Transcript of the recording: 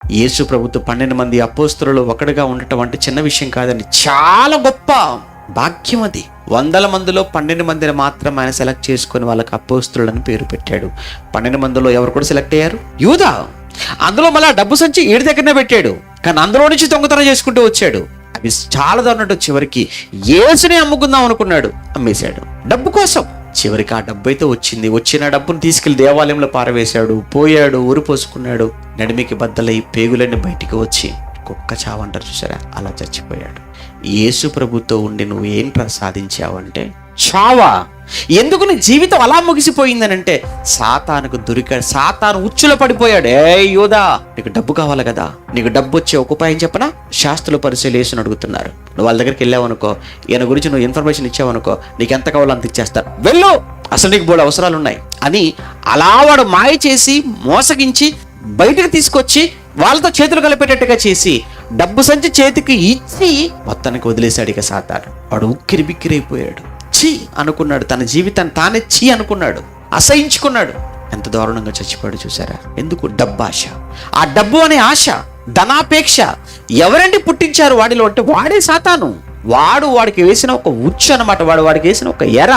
యేసు ప్రభుత్వ 12 మంది అపోస్తలులు ఒకటిగా ఉండటం అంటే చిన్న విషయం కాదండి, చాలా గొప్ప భాగ్యం అది. 100 మందిలో 12 మందిని మాత్రం ఆయన సెలెక్ట్ చేసుకొని వాళ్ళకి అపోస్తలులని పేరు పెట్టాడు. 12 మందిలో ఎవరు కూడా సెలెక్ట్ అయ్యారు? యూదా. అందులో మళ్ళీ డబ్బు సంచి ఏడు దగ్గరనే పెట్టాడు, కానీ అందులో నుంచి దొంగతనం చేసుకుంటూ వచ్చాడు. అది చాలా అన్నట్టు చివరికి యేసుని అమ్ముకుందాం అనుకున్నాడు, అమ్మేశాడు డబ్బు కోసం. చివరికి ఆ డబ్బు అయితే వచ్చింది. వచ్చిన డబ్బును తీసుకెళ్లి దేవాలయంలో పారవేశాడు, పోయాడు, ఊరు పోసుకున్నాడు. నడిమికి బద్దలై పేగులన్నీ బయటికి వచ్చి కుక్క చావంటారు చూసారా, అలా చచ్చిపోయాడు. యేసు ప్రభుతో ఉండి నువ్వు ఏంట్రా సాధించావంటే చావా. ఎందుకు నీ జీవితం అలా ముగిసిపోయిందనంటే సాతానుకు దొరికాడు, సాతాను ఉచ్చులో పడిపోయాడు. యోధా, నీకు డబ్బు కావాలి కదా, నీకు డబ్బు వచ్చే ఒక ఉపాయం చెప్పనా? శాస్త్రులు పరిశీలించి అడుగుతున్నారు. నువ్వు వాళ్ళ దగ్గరికి వెళ్ళావనుకో, ఈయన గురించి నువ్వు ఇన్ఫర్మేషన్ ఇచ్చావనుకో, నీకు ఎంత కావాలో అంత ఇచ్చేస్తారు, వెళ్ళు, అసలు నీకు బోడు అవసరాలు ఉన్నాయి అని అలా వాడు మాయ చేసి మోసగించి బయటకు తీసుకొచ్చి వాళ్ళతో చేతులు కలిపేటట్టుగా చేసి డబ్బు సంచి చేతికి ఇచ్చి మొత్తానికి వదిలేశాడు. ఇక సాతాను వాడు ఉక్కిరి బిక్కిరైపోయాడు. ఛీ అనుకున్నాడు, తన జీవితాన్ని తానే ఛీ అనుకున్నాడు, అసహించుకున్నాడు. ఎంత దారుణంగా చచ్చిపోయాడు చూసారా? ఎందుకు? డబ్బాశ. ఆ డబ్బు అనే ఆశ, ధనాపేక్ష ఎవరండి పుట్టించారు వాడిలో అంటే వాడే సాతాను. వాడికి వేసిన ఒక ఉచ్చు అనమాట, వాడికి వేసిన ఒక ఎర.